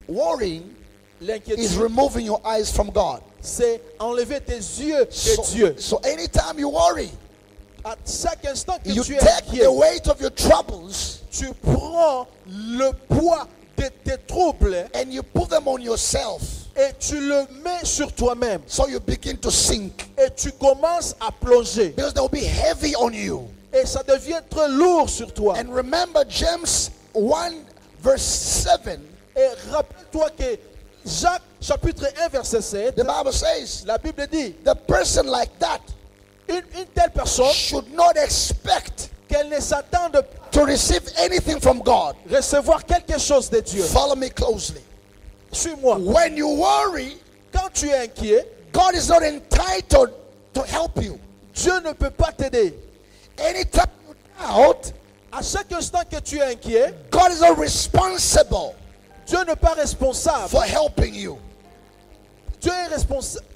Worrying is L'inquiétude, removing your eyes from God. c'est enlever tes yeux de Dieu. So anytime you worry, À chaque instant que you tu es take inquiet, the weight of your troubles tu prends le poids de tes troubles and you put them on yourself. et tu le mets sur toi-même. So you begin to sink. Et tu commences à plonger. Because they will be heavy on you. Et ça devient très lourd sur toi. And remember James 1 verse 7. Et rappelle-toi que Jacques chapitre 1 verset 7, The Bible says la Bible dit, the person like that une telle personne should not expect qu'elle ne s'attende pas to receive anything from God. à recevoir quelque chose de Dieu. Follow me closely. Suis-moi. When you worry, Quand tu es inquiet, God is not entitled to help you. Dieu ne peut pas t'aider. Anytime you doubt, À chaque instant que tu es inquiet, God is not responsible Dieu n'est pas responsable. for helping you. Dieu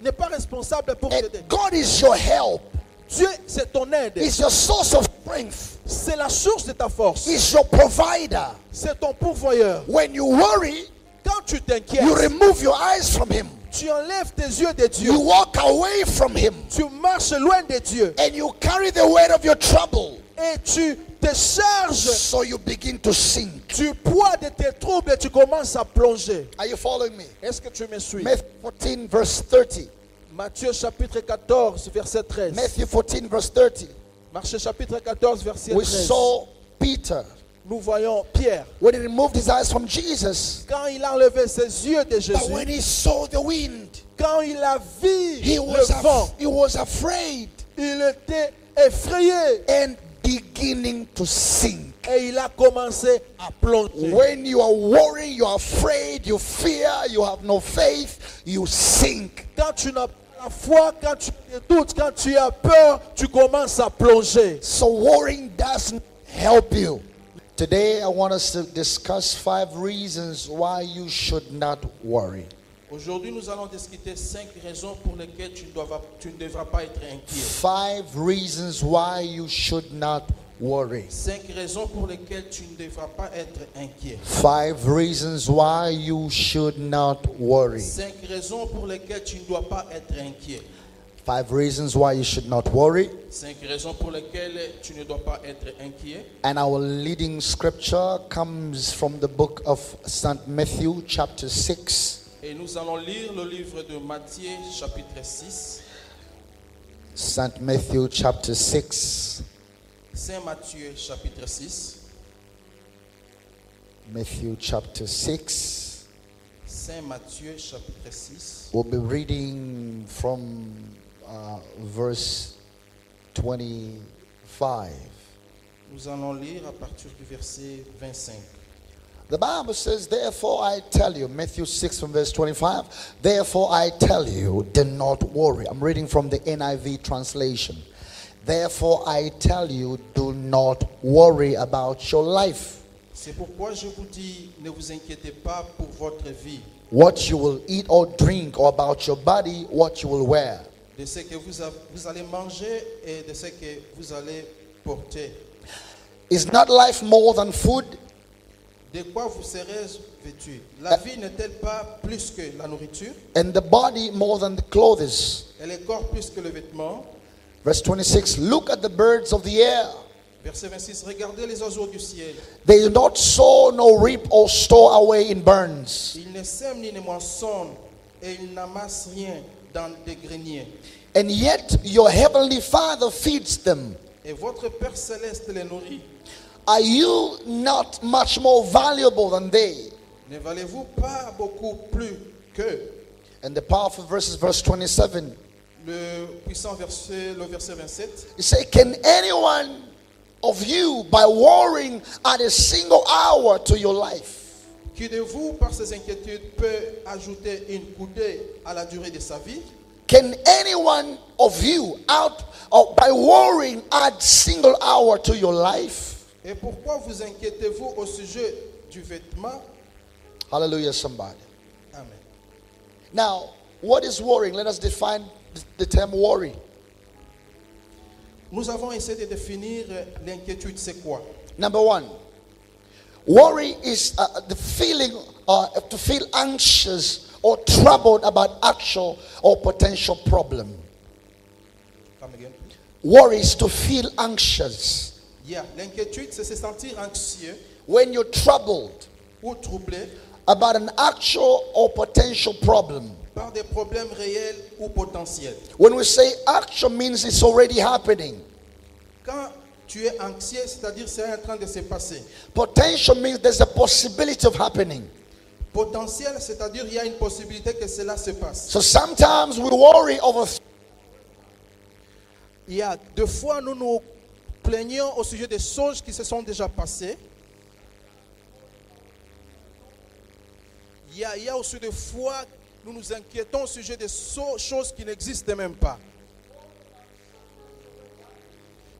n'est pas responsable pour t'aider. And God is your help. Dieu, c'est ton aide. He's your source of strength. C'est la source de ta force. He's your provider. C'est ton pourvoyeur. When you worry, Quand tu you t'inquiètes, remove your eyes from Him. tu enlèves tes yeux de Dieu. You walk away from Him. Tu marches loin de Dieu. And you carry the weight of your trouble. Et tu te charges So you begin to sink. du poids de tes troubles et tu commences à plonger. Are you following me? Est-ce que tu me suis? Matthew 14 verse 30. Matthieu chapitre 14 verset 13. Matthew 14 verse 30. Matthieu chapitre 14 verset We 13. saw Peter. Nous voyons Pierre. When he removed his eyes from Jesus, Quand il a enlevé ses yeux de but when Jésus, he saw the wind, quand il a vu he le vent, was afraid il était effrayé and beginning to sink. et il a commencé à plonger. When you are worried, you are afraid, you fear, you have no faith, you sink. Quand tu n'as pas la foi, quand tu doutes, quand tu as peur, tu commences à plonger. So worrying doesn't help you. Today I want us to discuss 5 reasons why you should not worry. Aujourd'hui, nous allons discuter 5 raisons pour lesquelles tu ne devras pas être inquiet. 5 reasons why you should not worry. 5 raisons pour lesquelles tu ne devras pas être inquiet. 5 reasons why you should not worry. 5 raisons pour lesquelles tu ne dois pas être inquiet. 5 reasons why you should not worry. 5 raisons pour lesquelles tu ne dois pas être inquiet. And our leading scripture comes from the book of St. Matthew chapter 6. Et nous allons lire le livre de Matthieu chapitre 6. St. Matthew chapter 6. Saint Matthieu chapitre 6. Matthew chapter 6. Saint Matthieu chapitre 6. We'll be reading from verse 25. Nous allons lire à partir du verset 25. The Bible says, therefore I tell you, Matthew 6 from verse 25, therefore I tell you, do not worry. I'm reading from the NIV translation. Therefore I tell you, do not worry about your life. C'est pourquoi je vous dis, ne vous inquiétez pas pour votre vie, What you will eat or drink, or about your body, what you will wear. de ce que vous allez manger et de ce que vous allez porter. Is not life more than food, De quoi vous serez vêtus? La vie n'est-elle pas plus que la nourriture and the body more than the clothes? et le corps plus que le vêtement? Verse 26, look at the birds of the air. Verset 26, regardez les oiseaux du ciel. They do not sow, nor reap, or store away in barns. Ils ne sèment ni ne moissonnent et ils n'amassent rien dans des greniers. And yet your heavenly Father feeds them. Et votre Père céleste les nourrit. Are you not much more valuable than they? Ne valez-vous pas beaucoup plus qu'eux? And the powerful verses, verse 27. Le puissant verset, le verset 27. It says, can anyone of you, by worrying, add a single hour to your life? Qui de vous, par ses inquiétudes, peut ajouter une coudée à la durée de sa vie? Can anyone of you, by worrying, add single hour to your life? Et pourquoi vous inquiétez-vous au sujet du vêtement? Hallelujah, somebody. Amen. Now, what is worrying? Let us define the term worry. Nous avons essayé de définir l'inquiétude, c'est quoi? Number 1, worry is the feeling to feel anxious or troubled about actual or potential problem. Come again. Worry is to feel anxious. Yeah, l'inquiétude, c'est se sentir anxieux When you're troubled ou troublé about an actual or potential problem. par des problèmes réels ou potentiels. When we say actual means it's already happening. Quand tu es anxieux, c'est-à-dire c'est en train de se passer. Potential means there's a possibility of happening. Potentiel, c'est-à-dire il y a une possibilité que cela se passe. So sometimes we worry over Il y a deux fois nous nous plaignons au sujet des choses qui se sont déjà passées. Il y a aussi des fois nous nous inquiétons au sujet des choses qui n'existent même pas.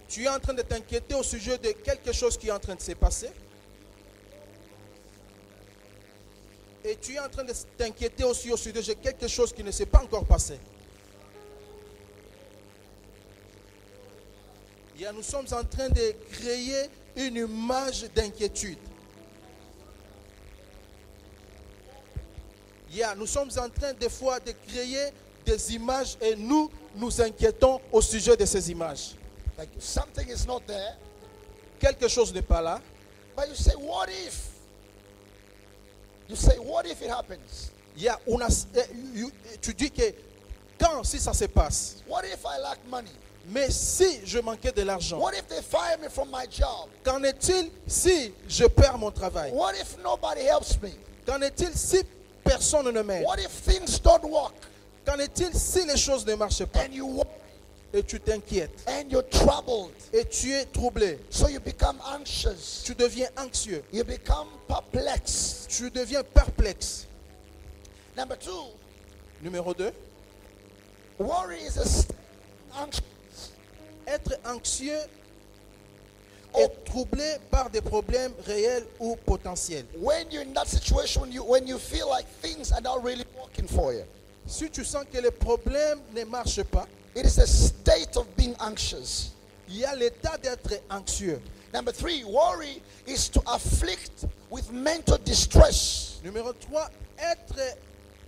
Tu es en train de t'inquiéter au sujet de quelque chose qui est en train de se passer. Et tu es en train de t'inquiéter aussi au sujet de quelque chose qui ne s'est pas encore passé. Et nous sommes en train de créer une image d'inquiétude. Nous sommes en train des fois de créer des images et nous nous inquiétons au sujet de ces images. like something is not there, Quelque chose n'est pas là. but you say, what if? You say, what if it happens? Tu dis que quand, si ça se passe, What if I lack money? mais si je manquais de l'argent, What if they fire me from my job? qu'en est-il si je perds mon travail? What if nobody helps me? Qu'en est-il si personne ne m'aide? What if things don't work? Qu'en est-il si les choses ne marchent pas? And you worry Et tu t'inquiètes. and you're troubled. Et tu es troublé. So you become anxious. Tu deviens anxieux. You become perplexed. Tu deviens perplexe. Number 2, Numéro 2. worry is a state of anxious. Être anxieux et troublé par des problèmes réels ou potentiels. When you're in that situation, when you feel like things are not really working for you, Si tu sens que les problèmes ne marchent pas, it is a state of being anxious. il y a l'état d'être anxieux. Number 3, worry is to afflict with mental distress. Numéro 3, être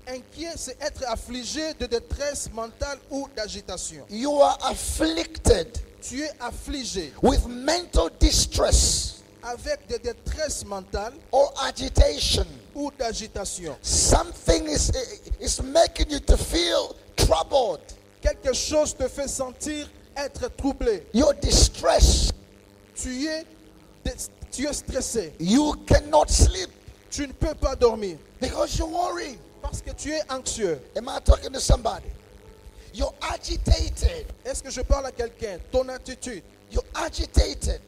inquiet, c'est être affligé de détresse mentale ou d'agitation. You are afflicted Tu es affligé with mental distress avec des détresses mentales or agitation. ou d'agitation. Something is making you to feel troubled. Quelque chose te fait sentir être troublé. You're distressed. Tu es stressé. You cannot sleep Tu ne peux pas dormir because you're worried. parce que tu es anxieux. Am I talking to somebody? You're agitated. Est-ce que je parle à quelqu'un? Ton attitude. You're agitated.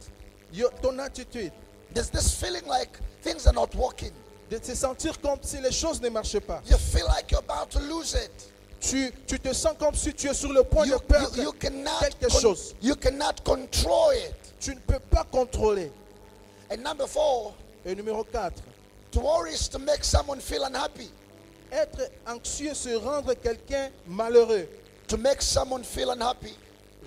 Ton attitude. There's this feeling like things are not working. De te sentir comme si les choses ne marchaient pas. You feel like you're about to lose it. Tu te sens comme si tu es sur le point You, de perdre you cannot quelque chose. you cannot control it. Tu ne peux pas contrôler. And number 4, Et numéro 4, to worry is to make someone feel unhappy. être anxieux, c'est rendre quelqu'un malheureux. To make someone feel unhappy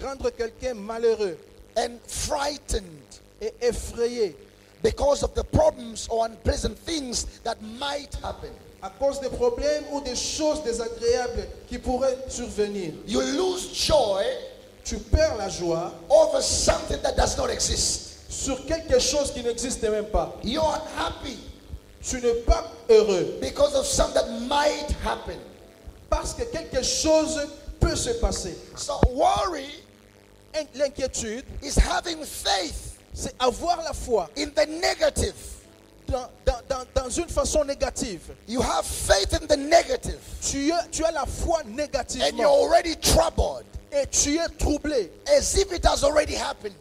Rendre quelqu'un malheureux and frightened et effrayé because of the problems or unpleasant things that might happen. à cause des problèmes ou des choses désagréables qui pourraient survenir. You lose joy Tu perds la joie over something that does not exist. sur quelque chose qui n'existe même pas. You're unhappy Tu n'es pas heureux because of something that might happen. parce que quelque chose peut se passer. So worry L'inquiétude, is having faith c'est avoir la foi in the negative. dans une façon négative. You have faith in the negative Tu as la foi and you're négativement already troubled et tu es troublé. as if it has already happened.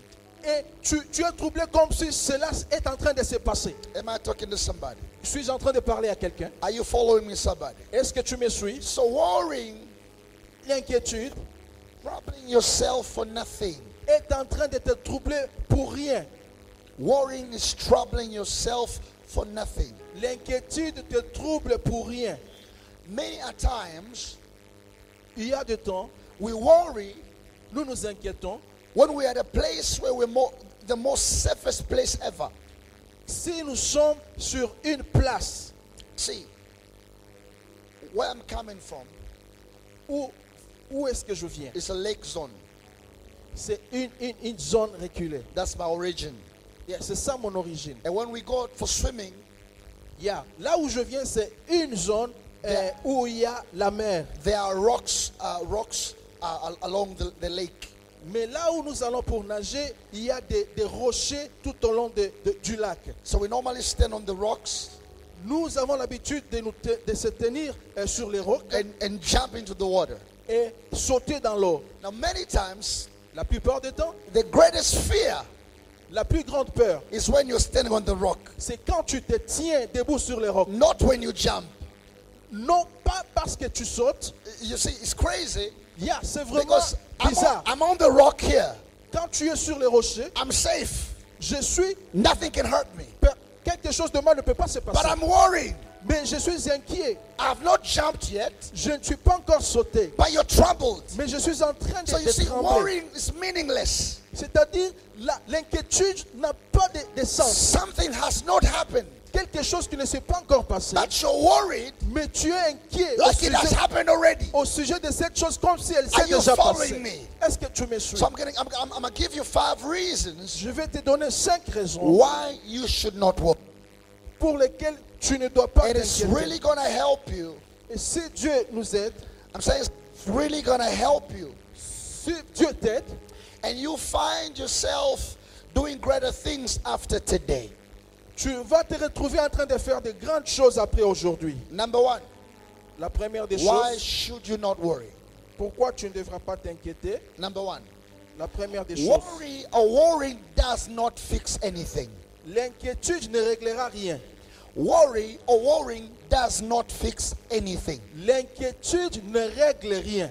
Et tu es troublé comme si cela est en train de se passer. Am I talking to somebody? Suis-je en train de parler à quelqu'un? Are you following me, somebody? Est-ce que tu me suis? So worrying, L'inquiétude troubling yourself for nothing. est en train de te troubler pour rien. Worrying is troubling yourself for nothing. L'inquiétude te trouble pour rien. Many a times Il y a des temps, we worry nous nous inquiétons when we're at a place where we're the most safest place ever. si nous sommes sur une place See, where I'm coming from Où est-ce que je viens? is a lake zone. C'est une zone reculée. That's my origin. Yeah, c'est ça mon origine. And when we go for swimming, Yeah. Là où je viens, c'est une zone où il y a la mer. there are rocks along the lake. Mais là où nous allons pour nager, il y a des rochers tout au long du lac. So we normally stand on the rocks Nous avons l'habitude de se tenir sur les rocs and jump into the water. et sauter dans l'eau. Now, many times, La plupart du temps, the greatest fear la plus grande peur, is when you're standing on the rock, c'est quand tu te tiens debout sur les rocs. not when you jump. Non pas parce que tu sautes. You see, it's crazy Yeah, c'est vraiment because bizarre. I'm on the rock here. Quand tu es sur les rochers, I'm safe. je suis... Nothing can hurt me. Quelque chose de mal ne peut pas se But passer. I'm worried. Mais je suis inquiet. I've not jumped yet, Je ne suis pas encore sauté. but you're troubled. Mais je suis en train So you de see, trembler. worrying is meaningless. C'est-à-dire, l'inquiétude n'a pas de sens. Something has not happened. Quelque chose qui ne s'est pas encore passé. But you're worried Mais tu es inquiet like it has happened already. au sujet de cette chose comme si elle Are s'est you déjà following passée. me? Est-ce que tu me suis? So I'm gonna give you 5 reasons Je vais te donner 5 raisons why you should not worry. pour lesquelles tu ne dois pas It is t'inquiéter. really gonna help you. Et si Dieu nous aide, I'm saying it's really gonna help you. si Dieu t'aide, And you find yourself doing greater things after today. tu vas te retrouver en train de faire de grandes choses après aujourd'hui. Number 1, La première des why choses, should you not worry? pourquoi tu ne devras pas t'inquiéter? Number 1, La première des choses, worry or worrying does not fix anything. l'inquiétude ne réglera rien. Worry or worrying does not fix anything. L'inquiétude ne règle rien.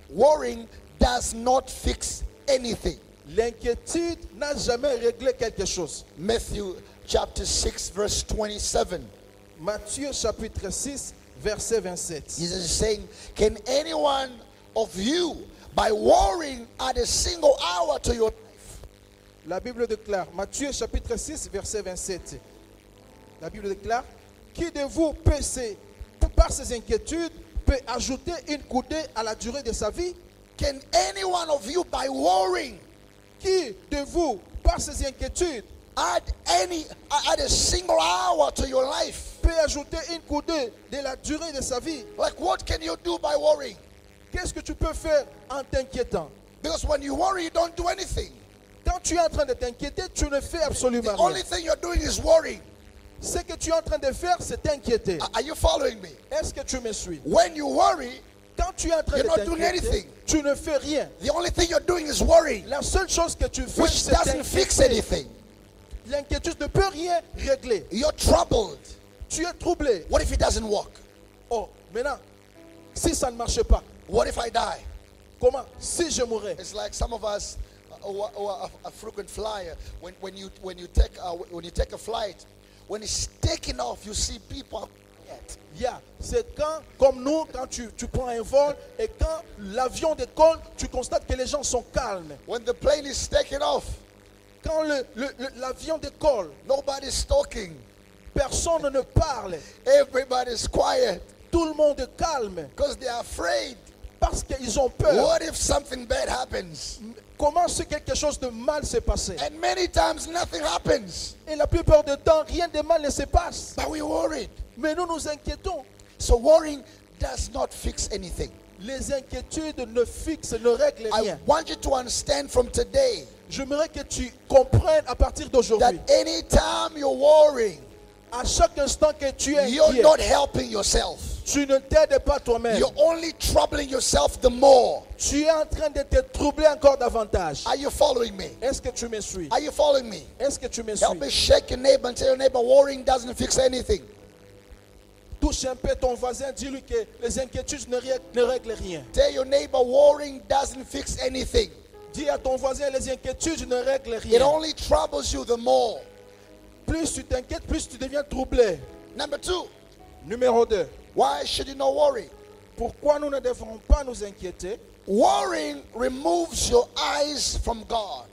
Worrying does not fix anything. L'inquiétude n'a jamais réglé quelque chose. Matthew chapter 6 verse 27. Matthieu chapitre 6, verset 27. Jesus is saying, can any one of you, by worrying, add a single hour to your life? La Bible déclare, Matthieu chapitre 6, verset 27. La Bible déclare, qui de vous peut, par ses inquiétudes, peut ajouter une coudée à la durée de sa vie? Can any one of you, by worrying, Qui de vous, par ses inquiétudes, add a single hour to your life? peut ajouter une coudée de la durée de sa vie? Like, what can you do by worrying? Qu'est-ce que tu peux faire en t'inquiétant? Because when you worry, you don't do anything. Quand tu es en train de t'inquiéter, tu ne fais absolument The only rien. thing you're doing is worrying. Ce que tu es en train de faire, c'est t'inquiéter. Are you following me? Est-ce que tu me suis? When you worry, Quand tu es en train You're de not doing t'inquiéter, anything. tu ne fais rien. the only thing you're doing is worrying, La seule chose que tu fais, which c'est doesn't fix t'inquiéter. anything. L'inquiétude ne peut rien régler. You're troubled. Tu es troublé. What if it doesn't work? Oh, maintenant, si ça ne marche pas, What if I die? comment? Si je mourrais. It's like some of us who are a frequent flyer. When you take a flight, when it's taking off, you see people. Yeah. C'est quand, comme nous, quand tu prends un vol et quand l'avion décolle, tu constates que les gens sont calmes. When the plane is taking off, Quand l'avion décolle, nobody's talking. personne ne parle. Everybody's quiet Tout le monde est calme because they're afraid. parce qu'ils ont peur. What if something bad happens? Comment si quelque chose de mal s'est passé? And many times nothing happens, Et la plupart du temps, rien de mal ne se passe. but we're worried. Mais nous nous inquiétons. So worrying does not fix anything. Les inquiétudes ne fixent, ne règlent I rien. want you to understand from today J'aimerais que tu comprennes à partir that d'aujourd'hui, anytime you're worrying, à chaque instant que tu es you're inquiet, not helping yourself. tu ne t'aides pas toi-même. You're only troubling yourself the more. Tu es en train de te troubler encore davantage. Are you following me? Est-ce que tu me suis? Are you following me? Est-ce que tu me Help me suis? shake your neighbor and tell your neighbor worrying doesn't fix anything. Touche un peu ton voisin, dis-lui que les inquiétudes ne règlent rien. Tell your neighbor worrying doesn't fix anything. Dis à ton voisin, les inquiétudes ne règlent It rien. only troubles you the more. Plus tu t'inquiètes, plus tu deviens troublé. Number 2, Numéro 2. why should you not worry? Pourquoi nous ne devrons pas nous inquiéter? Worrying removes your eyes from God.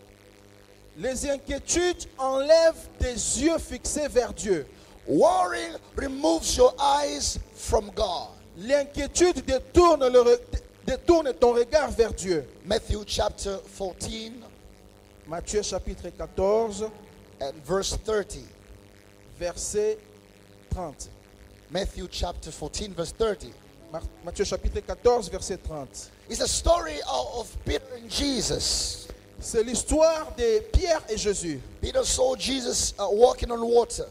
Les inquiétudes enlèvent tes yeux fixés vers Dieu. Worrying removes your eyes from God. L'inquiétude détourne ton regard vers Dieu. Matthew chapter 14 Matthieu chapitre 14, and verse 30. verset 30. Matthew chapter 14 verse 30. Matthieu chapitre 14, verset 30. It's a story of Peter and Jesus. C'est l'histoire de Pierre et Jésus. Peter saw Jesus walking on water.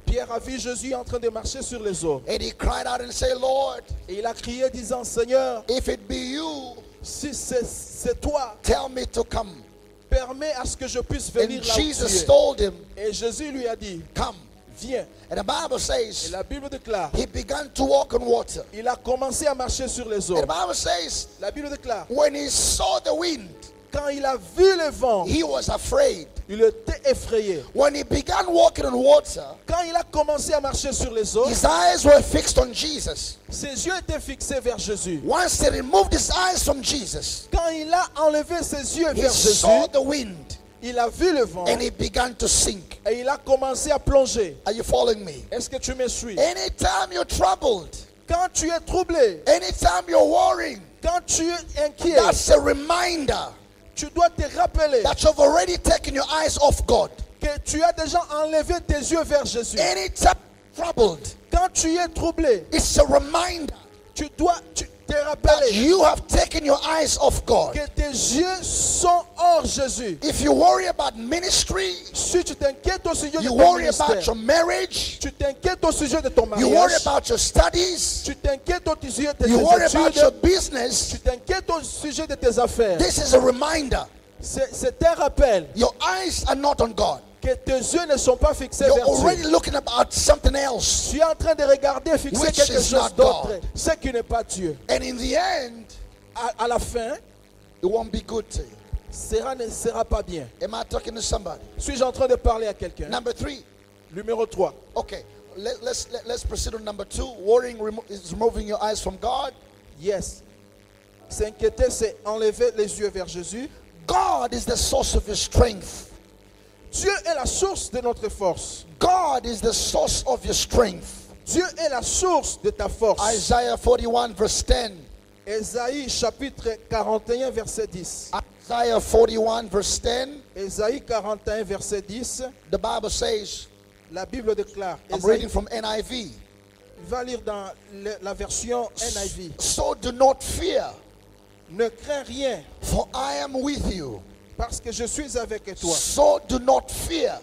Pierre a vu Jésus en train de marcher sur les eaux. And he cried out and said, Lord, Et il a crié disant, Seigneur, if it be you, si c'est toi, tell me to come. permets à ce que je puisse And venir là où tu Jesus es. told him, Et Jésus lui a dit, come. viens. And the Bible Et says, la Bible déclare, he began to walk on water. il a commencé à marcher sur les eaux. And the Bible says, La Bible déclare, when he saw the wind, quand il a vu le vent, he was afraid. il était effrayé. When he began walking on water, Quand il a commencé à marcher sur les eaux, his eyes were fixed on Jesus. ses yeux étaient fixés vers Jésus. Once he removed his eyes from Jesus, Quand il a enlevé ses yeux he vers saw Jésus, the wind il a vu le vent and he began to sink. et il a commencé à plonger. Are you following me? Est-ce que tu me suis? Anytime you're troubled, Quand tu es troublé, anytime you're worrying, quand tu es inquiet, that's a reminder tu dois te rappeler that you've already taken your eyes off God. que tu as déjà enlevé tes yeux vers Jésus. Anytime you're troubled, Quand tu es troublé, it's a reminder tu dois te that rappeler you have taken your eyes off God. que tes yeux sont hors Jésus. If you worry about ministry, Si tu t'inquiètes au sujet de you ton worry about ministère, your marriage, tu t'inquiètes au sujet de ton you worry mariage, about your studies, tu t'inquiètes au sujet de you worry tes about your études, business, tu t'inquiètes au sujet de tes affaires. this is a reminder. C'est un rappel Your eyes are not on God. que tes yeux ne sont pas fixés You're vers already Dieu. looking about something else. Tu es en train de regarder, fixer Which quelque is chose not d'autre, God. ce qui n'est pas Dieu. And in the end, À la fin, it won't be good to you. ne sera pas bien. Am I talking to somebody? Suis-je en train de parler à quelqu'un? Number 3. Numéro 3. Okay, let's proceed on number 2. Worrying is removing your eyes from God. Yes. S'inquiéter, c'est enlever les yeux vers Jésus. God is the source of your strength. Dieu est la source de notre force. God is the source of your strength. Dieu est la source de ta force. Isaiah 41 verse 10. Ésaïe chapitre 41 verset 10. Isaiah 41 verse 10. Ésaïe 41 verset 10. The Bible says, La Bible déclare. I'm Ésaïe, reading from NIV. va lire dans la version NIV. So do not fear, Ne crains rien for I am with you. parce que je suis avec toi. So do not fear,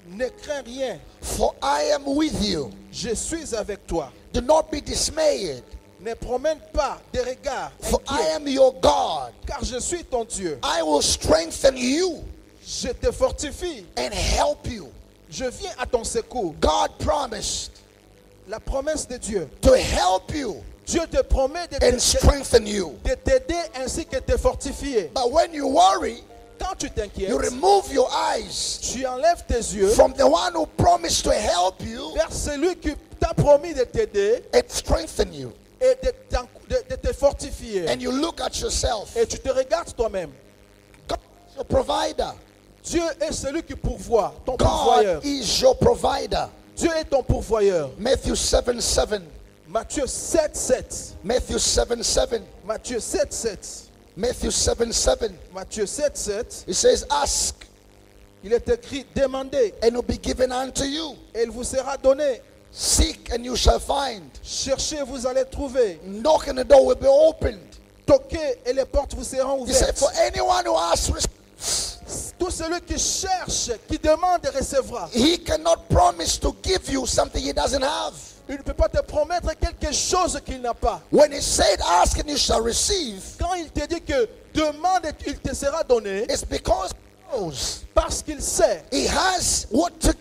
Ne crains rien, for I am with you. je suis avec toi. Do not be dismayed, Ne promène pas des regards for I inquiets, am your God. car je suis ton Dieu. I will strengthen you Je te fortifie. and help you. Je viens à ton secours. God promised La promesse de Dieu. to help you Dieu te promet de and strengthen you. t'aider ainsi que te fortifier. But when you worry, Quand tu t'inquiètes, you remove your eyes tu enlèves tes yeux from the one who promised to help you vers celui qui t'a promis de t'aider and strengthen you. et de te fortifier. And you look at yourself. Et tu te regardes toi-même. God is your provider. Dieu est celui qui pourvoit, ton God pourvoyeur. is your provider. Dieu est ton pourvoyeur. Matthew 7:7. Matthieu 7:7. Matthew 7:7. Matthieu 7:7. Matthew 7:7. Matthieu 7:7. It says, ask Il est écrit, demandez and it will be given unto you. et il vous sera donné. Seek and you shall find. Cherchez, vous allez trouver. Knock and the door will be opened. Toquez et les portes vous seront He said, ouvertes. for anyone who asks, receives. Tout celui qui cherche, qui demande, recevra. He cannot promise to give you something he doesn't have. Il ne peut pas te promettre quelque chose qu'il n'a pas. When he said, ask and you shall receive, Quand il te dit que demande et il te sera donné, it's because he knows parce qu'il sait, he has what to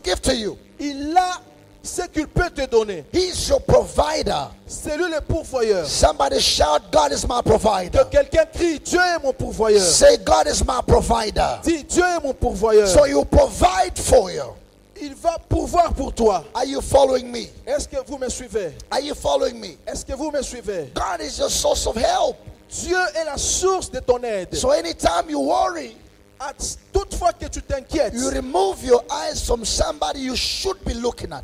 give to you. il a ce qu'il peut te donner. He's your provider. C'est lui le pourvoyeur. Somebody shout, God is my provider. Que quelqu'un crie, Dieu est mon pourvoyeur. Say, God is my provider. Dis, Dieu est mon pourvoyeur. So you provide for you. Il va pourvoir pour toi. Are you following me? Est-ce que vous me suivez? Are you following me? Est-ce que vous me suivez? God is your source of help. Dieu est la source de ton aide. So anytime you worry, Toute toutefois que tu t'inquiètes, you remove your eyes from somebody you should be looking at.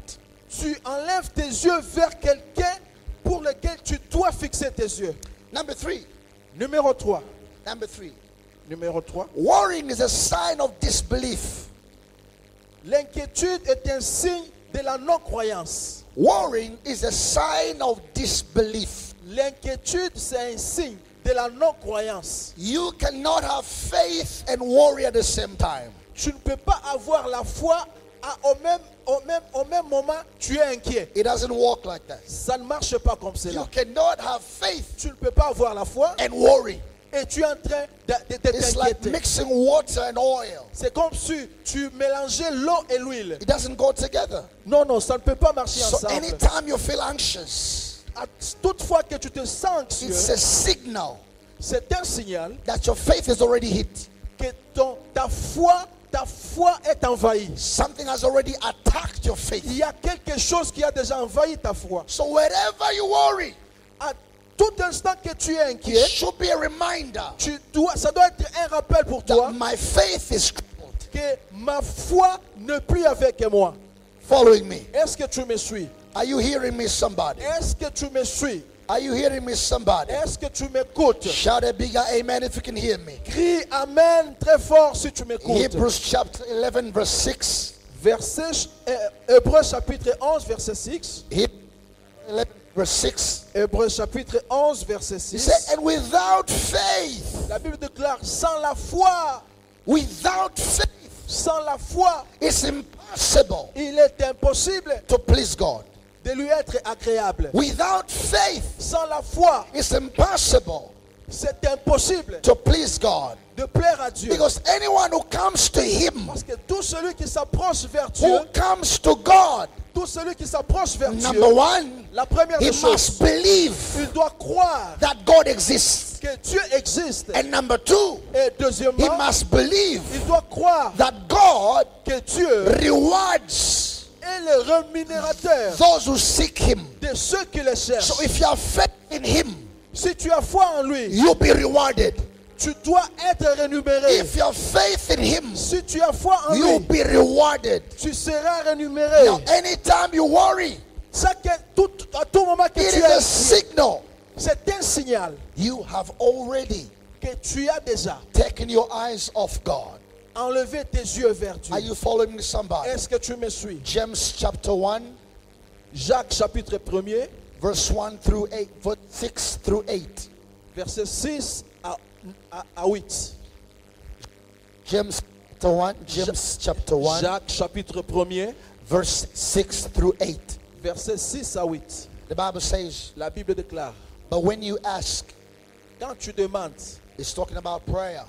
tu enlèves tes yeux vers quelqu'un pour lequel tu dois fixer tes yeux. Number 3. Numéro 3. Number 3. Numéro 3. Worrying is a sign of disbelief. L'inquiétude est un signe de la non-croyance. Worrying is a sign of disbelief. L'inquiétude, c'est un signe de la non-croyance. You cannot have faith and worry at the same time. Tu ne peux pas avoir la foi au même moment, tu es inquiet. It doesn't work like that. Ça ne marche pas comme You cela. cannot have faith Tu ne peux pas avoir la foi and worry. et tu es en train de It's like t'inquiéter. mixing water and oil. C'est comme si tu mélangeais l'eau et l'huile. It doesn't go together. Non, non, ça ne peut pas marcher So ensemble. anytime you feel anxious, Toutefois que tu te sens it's anxieux, a signal c'est un signal that your faith is already hit. que ta foi est envahie. Something has already attacked your faith. Il y a quelque chose qui a déjà envahi ta foi. So wherever you worry, À tout instant que tu es it inquiet, should be a reminder ça doit être un rappel pour toi that my faith is crippled. que ma foi n'est plus avec moi. Following me. Est-ce que tu me suis? Are you hearing me, somebody? Est-ce que tu me suis? Are you hearing me, somebody? Est-ce que tu m'écoutes? Shout a bigger amen if you can hear me. Crie Amen très fort si tu m'écoutes. Hebrews chapter 11 verse 6. Hébreux chapitre 11 verset 6. Hebrews 11 verse 6. Hébreux chapitre 11 verset He 6. said, and without faith, La Bible déclare, sans la foi, sans la foi, it's impossible il est impossible to please God. de lui être agréable. Without faith, Sans la foi, it's impossible c'est impossible to please God. de plaire à Dieu. Because anyone who comes to Him, Parce que tout celui qui s'approche vers Dieu, who comes to God, tout celui qui s'approche vers Dieu, number one, la première he des choses, must believe il doit croire that God exists. que Dieu existe. And number two, Et he deuxièmement, must believe il doit croire that God que Dieu rewards est le rémunérateur those who seek Him. de ceux qui le cherchent. So if you have faith in Him, Si tu as foi en lui, you'll be rewarded. tu dois être rémunéré. If you have faith in Him, Si tu as foi en you'll lui, be rewarded. tu seras rémunéré. Now, anytime you worry, À tout moment que it tu is a es, signal c'est un signal you have already que tu as déjà taken your eyes off God. enlevé tes yeux vers Dieu. Are you following me, somebody? Est-ce que tu me suis? James chapter 1, Jacques chapitre 1er, verse 1 through 8, verse 6 through 8. verset 6 à 8. James chapter 1, James chapter 1, Jacques chapitre 1er, verse 6 through 8. verset 6 à 8. The Bible says, La Bible déclare, but when you ask, quand tu demandes, it's talking about prayer.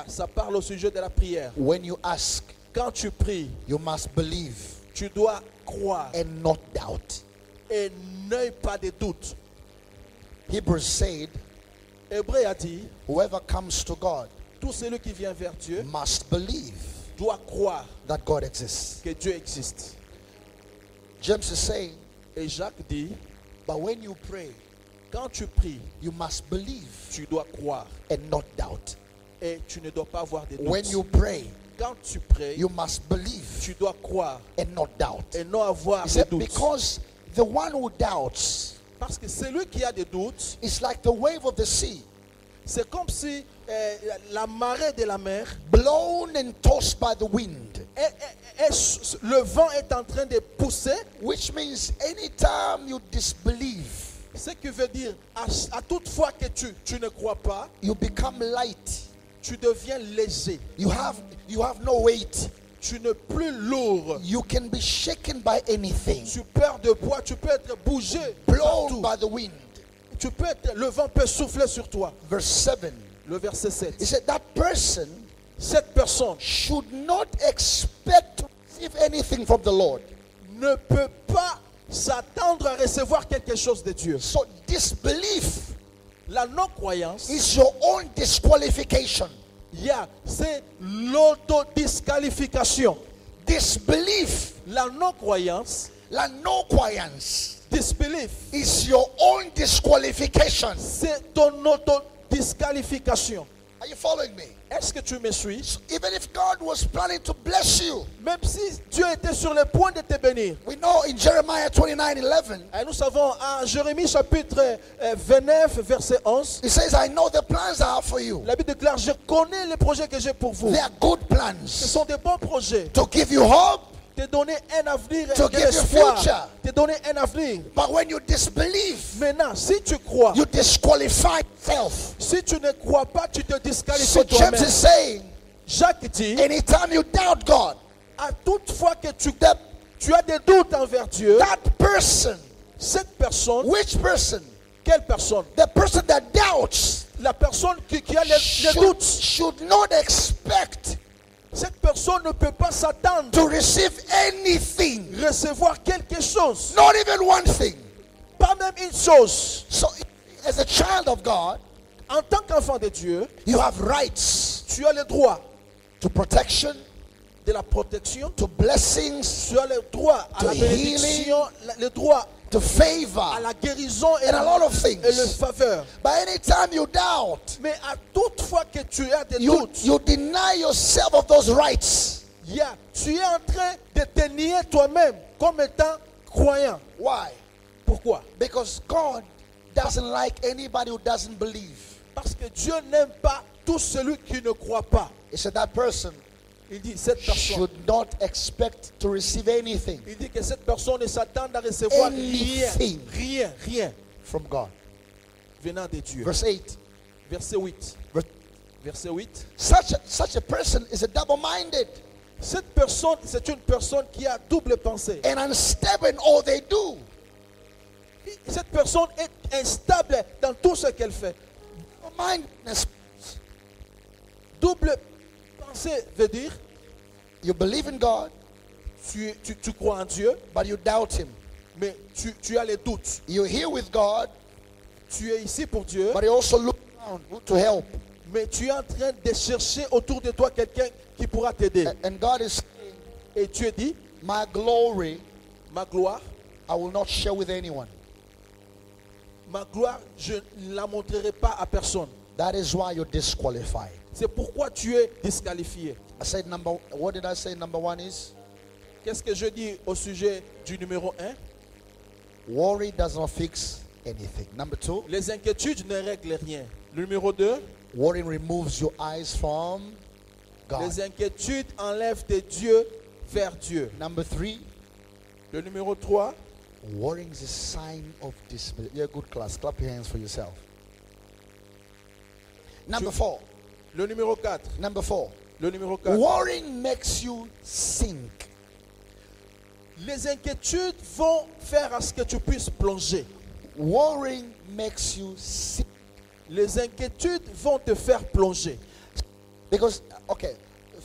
ça parle au sujet de la prière. When you ask, Quand tu pries, you must believe tu dois croire and not doubt. et n'aie pas de doute. Hebrews said, Hébreu a dit, whoever comes to God tout celui qui vient vers Dieu must believe doit croire that God exists. que Dieu existe. James is saying, Et Jacques dit, but when you pray, quand tu pries, you must believe tu dois croire and not doubt. et tu ne dois pas avoir de doute. When you pray, Quand tu pries, you must believe tu dois croire and not doubt. et non avoir He de said, doute. because the one who doubts Parce que celui qui a des doutes, is like the wave of the sea, c'est comme si la marée de la mer, blown and tossed by the wind. le vent est en train de pousser, Which means anytime you disbelieve, ce qui veut dire à toute fois que tu ne crois pas, you become light. tu deviens léger. You have no weight. Tu n'es plus lourd. You can be shaken by anything. Tu perds de poids, tu peux être bougé Blown partout. by the wind. Le vent peut souffler sur toi. Verse 7. Le verset He 7. said that person Cette personne should not expect to receive anything from the Lord. ne peut pas s'attendre à recevoir quelque chose de Dieu. So disbelief La non-croyance, is your own disqualification. c'est l'autodisqualification. Disbelief, La non-croyance, disbelief, is your own disqualification. c'est ton autodisqualification. Are you following me? Est-ce que tu me suis? So even if God was planning to bless you, Même si Dieu était sur le point de te bénir. we know in Jeremiah 29:11, Et nous savons en Jérémie chapitre 29 verset 11. it says, I know the plans I have for you. La Bible déclare, je connais les projets que j'ai pour vous. They are good Ce plans sont des bons projets. to give you hope. Te donner un avenir To et de give you l'espoir. future. Te donner un avenir. But when you disbelieve, Maintenant, si tu crois, you disqualify yourself. si tu ne crois pas, tu te disqualifies So James toi-même. is saying, Jacques dit, anytime you doubt God, à toute fois que tu as des doutes envers Dieu, that person, cette personne, which person? quelle personne? The person that doubts La personne qui a les doutes. should not expect Cette personne ne peut pas s'attendre to receive anything, à recevoir quelque chose. not even one thing. Pas même une chose. So, as a child of God, En tant qu'enfant de Dieu, you have rights tu as le droit to protection, de la protection. to blessings, Tu as le droit à To la bénédiction, le droit to à favor, la guérison et and a lot of et le things. faveur. But anytime you doubt, Mais à toute fois que tu as des you doutes, deny yourself of those rights. tu es en train de te nier toi-même comme étant croyant. Why? Pourquoi? Because God doesn't like anybody who doesn't believe. Parce que Dieu n'aime pas tout celui qui ne croit pas. He said that person Il dit cette personne. should not expect to receive anything Il dit que cette personne ne s'attend à recevoir Anything. rien from God. venant de Dieu. Verse 8. Verset 8. Ver- Verset 8. Such a person is a double-minded Cette personne, c'est une personne qui a double pensée. and unstable in all they do. Cette personne est instable dans tout ce qu'elle fait. Mindedness. Double pensée veut dire You believe in God, tu crois en Dieu, but you doubt Him. mais tu as les doutes. You're here with God, Tu es ici pour Dieu, but you also look around to help. mais tu es en train de chercher autour de toi quelqu'un qui pourra t'aider. And God is saying, Et Dieu dit, my glory ma gloire, I will not share with anyone. je ne la montrerai pas à personne. That is why you're disqualified. C'est pourquoi tu es disqualifié. I said what did I say number one is? Qu'est-ce que je dis au sujet du numéro 1? Worry does not fix anything. Number two, Les inquiétudes ne règlent rien. Le numéro 2, worry removes your eyes from God. les inquiétudes enlèvent tes yeux vers Dieu. Number three, Le numéro 3, worrying is a sign of disbelief. You're a good class. Clap your hands for yourself. Number four. le numéro 4, Number four. le numéro 4. Worrying makes you sink. Les inquiétudes vont faire à ce que tu puisses plonger. Worrying makes you sink. Les inquiétudes vont te faire plonger. Because, okay,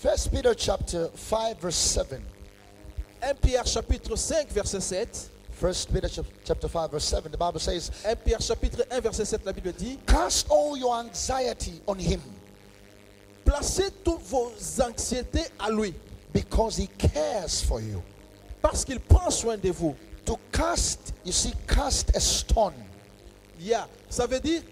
1 Peter chapter 5 verse 7. 1 Pierre chapitre 5 verset 7. 1 Peter chapter 5 verse 7. The Bible says, 1 Pierre chapitre 1 verset 7, la Bible dit, cast all your anxiety on Him placez toutes vos anxiétés à lui, because He cares for you. parce qu'il prend soin de vous. To cast, you see, cast a stone. Ça veut dire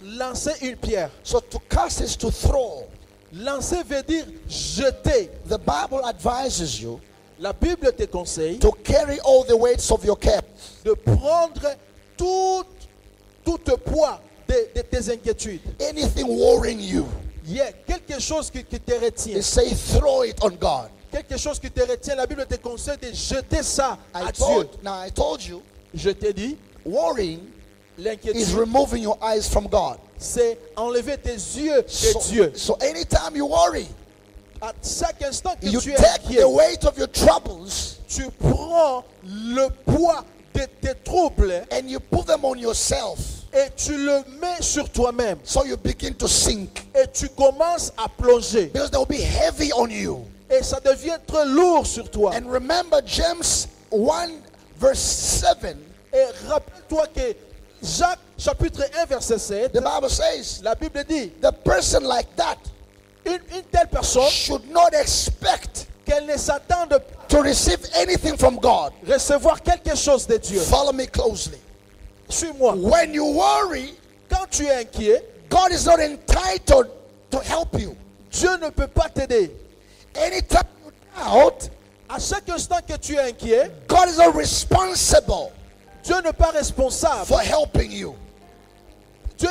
lancer une pierre. So to cast is to throw. Lancer veut dire jeter. The Bible advises you La Bible te conseille to carry all the weights of your care. de prendre tout poids de tes inquiétudes. Anything worrying you, Quelque chose qui te retient. they say throw it on God. Quelque chose qui te retient, la Bible te conseille de jeter ça à Dieu. I told you, Je t'ai dit, worrying is l'inquiétude, removing your eyes from God. c'est enlever tes yeux de Dieu. So anytime you worry, À chaque instant que you tu es take inquiet, the weight of your troubles tu prends le poids de tes troubles and you put them on yourself. et tu le mets sur toi-même. So you begin to sink Et tu commences à plonger. because they will be heavy on you. Et ça devient très lourd sur toi. And remember James 1 verse 7, Et rappelle-toi que Jacques chapitre 1 verset 7, the Bible says, la Bible dit, the person like that une telle personne should not expect qu'elle ne s'attende to receive anything from God. à recevoir quelque chose de Dieu. Follow me closely. Suis-moi. When you worry, Quand tu es inquiet, God is not entitled to help you. Dieu ne peut pas t'aider. Anytime you doubt, À chaque instant que tu es inquiet, God is not responsible Dieu n'est pas responsable. for helping you. Dieu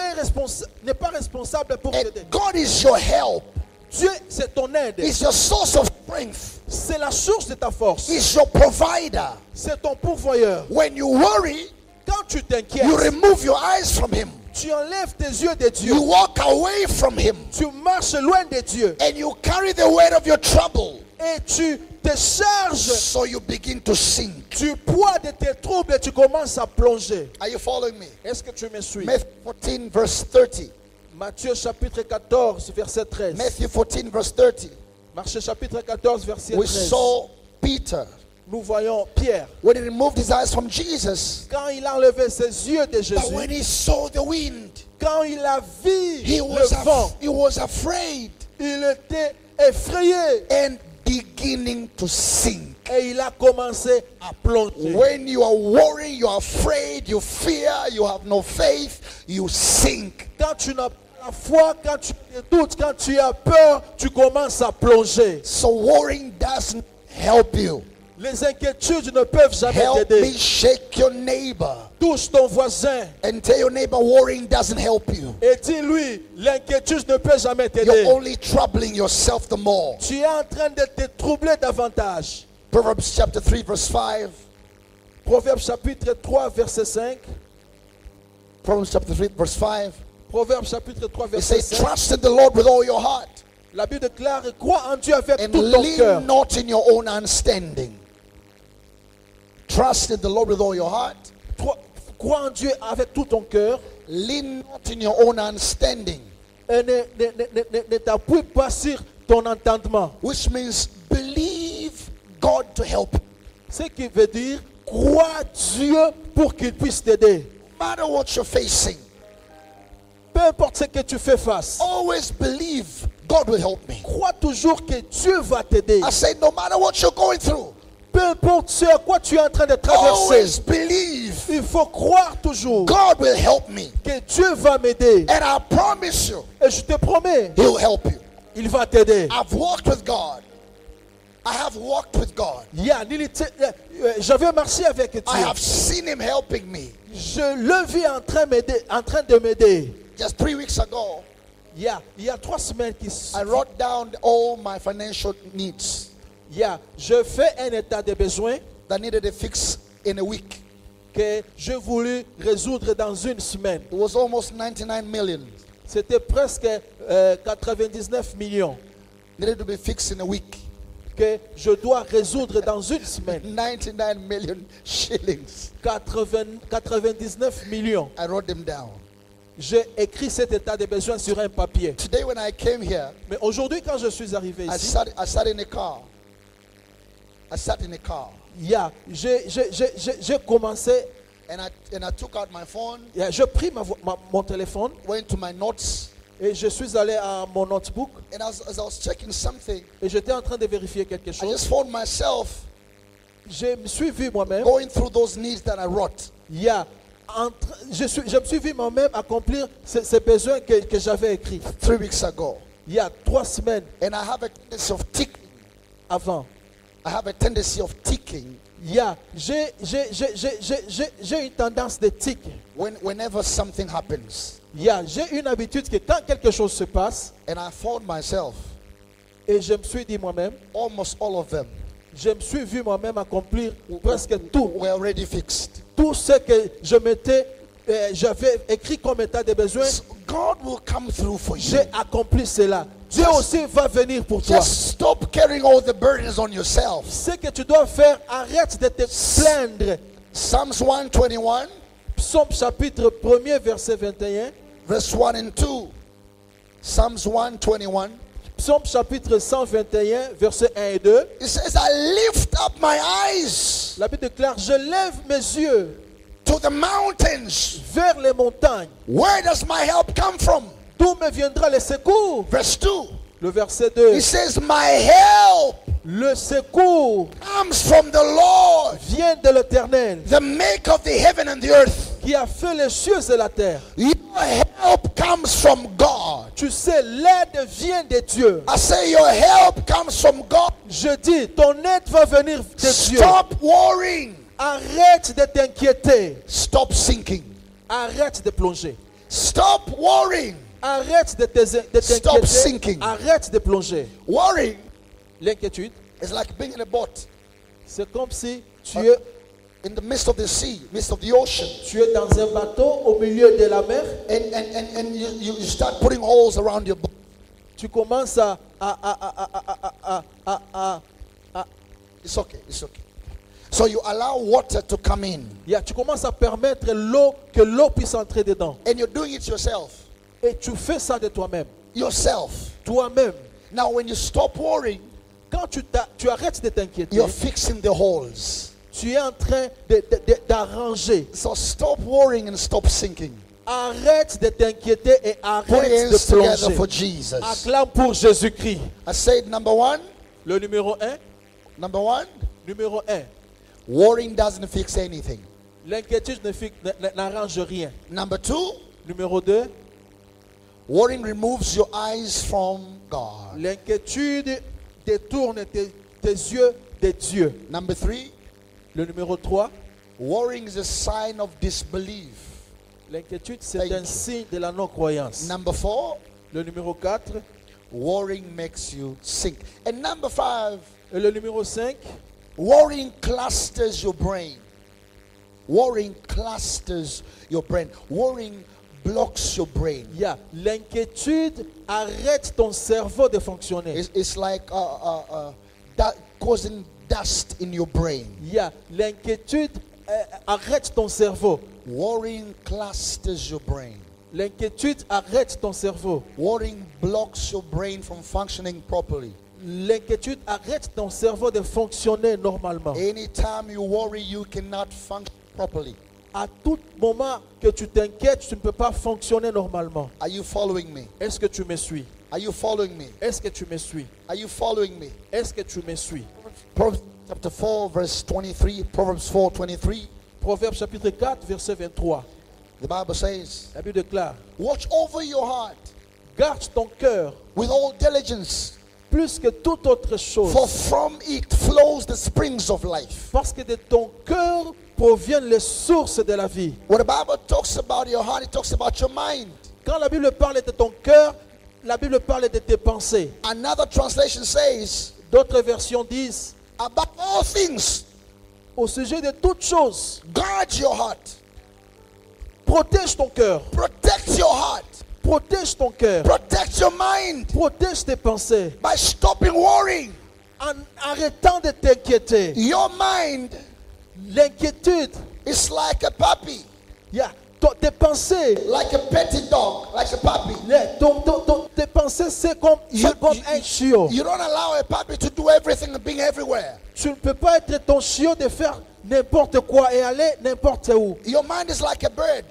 n'est pas responsable pour t'aider. And God is your help. Dieu, c'est ton aide. He's your source of strength. C'est la source de ta force. He's your provider. C'est ton pourvoyeur. When you worry, Quand tu you t'inquiètes, remove your eyes from Him. tu enlèves tes yeux de Dieu. You walk away from Him. Tu marches loin de Dieu. And you carry the weight of your trouble. Et tu te charges So you begin to sink. du poids de tes troubles et tu commences à plonger. Are you following me? Est-ce que tu me suis? Matthew 14 verse 30. Matthieu chapitre 14, verset 13. Matthew 14 verse 30. Matthieu chapitre 14, verset We 13. saw Peter. Nous voyons Pierre. When he removed his eyes from Jesus, Quand il a enlevé ses yeux de but Jésus, when he saw the wind, quand il a vu he le vent, was afraid il était effrayé and beginning to sink. et il a commencé à plonger. When you are worried, you are afraid, you fear, you have no faith, you sink. Quand tu n'as pas la foi, quand tu doutes, quand tu as peur, tu commences à plonger. So worrying doesn't help you. Les inquiétudes ne peuvent jamais Help me t'aider. shake your neighbor Touche ton voisin and tell your neighbor worrying doesn't help you. et dis-lui, l'inquiétude ne peut jamais You're t'aider. only troubling yourself the more. Tu es en train de te troubler davantage. Proverbs chapter 3 verse 5. Proverbe chapitre 3, verset 5. Proverbs chapter 3 verse 5. Proverbe chapitre 3, It verset says, 5. trust in the Lord with all your heart La Bible déclare, crois en Dieu avec and tout ton cœur. lean not in your own understanding. Trust in the Lord with all your heart. Crois en Dieu avec tout ton cœur Lean not in your own understanding. et ne t'appuie pas sur ton entendement. Which means believe God to help you. Ce qui veut dire, crois Dieu pour qu'il puisse t'aider. No matter what you're facing, Peu importe ce que tu fais face, always believe God will help me. crois toujours que Dieu va t'aider. I say no matter what you're going through, Peu importe ce à quoi tu es en train de traverser, always believe il faut croire toujours God will help me. que Dieu va m'aider. And I promise you, Et je te promets, He'll help you. il va t'aider. I've walked with God. I have walked with God. J'avais marché avec Dieu. I have seen Him helping me. Je le vis en train de m'aider. Just 3 weeks ago, Il y a 3 semaines I wrote down all my financial needs je fais un état de besoin that needed a fix in a week. que je voulais résoudre dans une semaine. It was almost 99 million. C'était presque 99 millions Needed to be fixed in a week. que je dois résoudre dans une semaine. 99 million shillings. 99 millions. I wrote them down. J'ai écrit cet état de besoin sur un papier. Today when I came here, Mais aujourd'hui, quand je suis arrivé I ici, sat in a car. I sat in a car. J'ai commencé, And I took out my phone, j'ai pris mon téléphone went to my notes, et je suis allé à mon notebook and as I was checking something, et j'étais en train de vérifier quelque I chose. just found myself Je me suis vu moi-même. going through those needs that I wrote. Je me suis vu moi-même accomplir ces besoins que j'avais écrits 3 weeks ago. il y a 3 semaines And I have a tendency of ticking. avant. I have a tendency of ticking J'ai une tendance de tic. whenever something happens. J'ai une habitude que quand quelque chose se passe, And I found myself, et je me suis dit moi-même, almost all of them je me suis vu moi-même accomplir presque tout. were already fixed. Tout ce que j'avais écrit comme état de besoin, So God will come through for you. j'ai accompli cela. Dieu aussi va venir pour toi. Just stop carrying all the burdens on yourself. Ce que tu dois faire, arrête de te plaindre. Psalms 121, Psaume chapitre 1er, verset 21. verse 1 and 2. Psalms 121. Psaume chapitre 121, verset 1 et 2. It says, I lift up my eyes La Bible déclare, je lève mes yeux to the mountains. vers les montagnes. Where does my help come from? D'où me viendra le secours? Verse 2. Le verset 2. It says, my help Le secours comes from the Lord, vient de l'Éternel, the maker of the heaven and the earth. qui a fait les cieux et la terre. Your help comes from God. Tu sais, l'aide vient de Dieu. I say your help comes from God. Je dis, ton aide va venir de Dieu. Stop worrying. Arrête de t'inquiéter. Stop sinking. Arrête de plonger. Stop worrying. Arrête de Stop t'inquiéter. sinking. Arrête de plonger. Worrying L'inquiétude, is like being in a boat c'est comme si tu es in the midst of the sea, midst of the ocean. Tu es dans un bateau au milieu de la mer. And you start putting holes around your boat. Tu commences It's okay, it's okay. So you allow water to come in. tu commences à permettre que l'eau puisse entrer dedans. And you're doing it yourself. Et tu fais ça de toi-même. Yourself. Toi-même. Now when you stop worrying, Quand tu arrêtes de t'inquiéter, you're fixing the holes. tu es en train d'arranger. So stop worrying and stop sinking. Arrête de t'inquiéter et Put your arrête de hands together for plonger. Jesus. Acclame pour Jésus-Christ. I said number one. Le numéro 1. Number one. Numéro 1. Worrying doesn't fix anything. L'inquiétude n'arrange rien. Number two. Numéro 2. Worrying removes your eyes from God. L'inquiétude détourne tes yeux de Dieu. Number three. Le numéro 3. Worrying is a sign of disbelief. L'inquiétude, c'est un signe de la non-croyance. Number four. Le numéro 4. Worrying makes you sink. And number five. Et le numéro 5. Worrying clusters your brain. Worrying clusters your brain. Worrying blocks your brain. L'inquiétude arrête ton cerveau de fonctionner. It's like causing dust in your brain. L'inquiétude arrête ton cerveau. Worrying clusters your brain. L'inquiétude arrête ton cerveau. Worrying blocks your brain from functioning properly. L'inquiétude arrête ton cerveau de fonctionner normalement. Anytime you worry, you cannot function properly. À tout moment que tu t'inquiètes, tu ne peux pas fonctionner normalement. Are you following me? Est-ce que tu me suis? Are you following me? Est-ce que tu me suis? Are you following me? Est-ce que tu me suis? Proverbs chapter 4 verse 23. Proverbs 4:23. Proverbe chapitre 4 verset 23. The Bible says, La Bible déclare: watch over your heart garde ton cœur with all diligence, plus que toute autre chose, for from it flows the springs of life. parce que de ton cœur proviennent les sources de la vie. When the Bible talks about your heart, it talks about your mind. Quand la Bible parle de ton cœur, la Bible parle de tes pensées. Another translation says, D'autres versions disent: above all things, au sujet de toutes choses, guard your heart. protège ton cœur. Protect your heart. Protège ton cœur. Protect your mind Protège tes pensées. by stopping worrying. En arrêtant de t'inquiéter. Your mind L'inquiétude, is like a puppy, tes pensées, like a petty dog, like a puppy. tes pensées, c'est comme un chiot. You don't allow a puppy to do everything and being everywhere. Tu ne peux pas être ton chiot de faire n'importe quoi et aller n'importe où. Your mind is like a bird.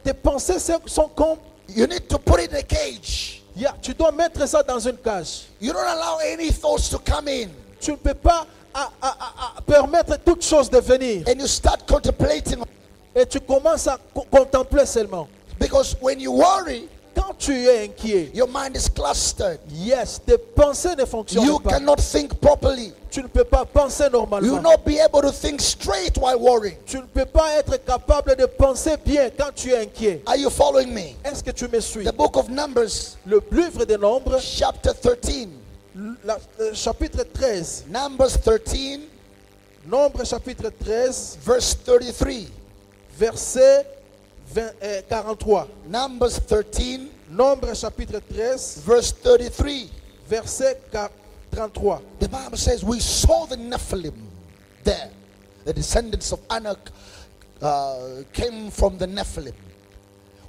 Tes pensées sont comme... You need to put it in a cage. Tu dois mettre ça dans une cage. You don't allow any thoughts to come in. Tu ne peux pas permettre toutes choses de venir. And you start contemplating. Et tu commences à contempler seulement. Because when you worry, quand tu es inquiet, your mind is clustered. Tes pensées ne fonctionnent You pas. cannot think properly. Tu ne peux pas penser normalement. You will not be able to think straight while worrying. Tu ne peux pas être capable de penser bien quand tu es inquiet. Are you following me? Est-ce que tu me suis? The book of Numbers, Le livre des Nombres, chapter 13. chapitre 13. Numbers 13, Nombre chapitre 13, verse 33. verset 43. Numbers 13, Nombre chapitre 13, verse 33. verset 33. The Bible says, we saw the Nephilim there. The descendants of Anak came from the Nephilim.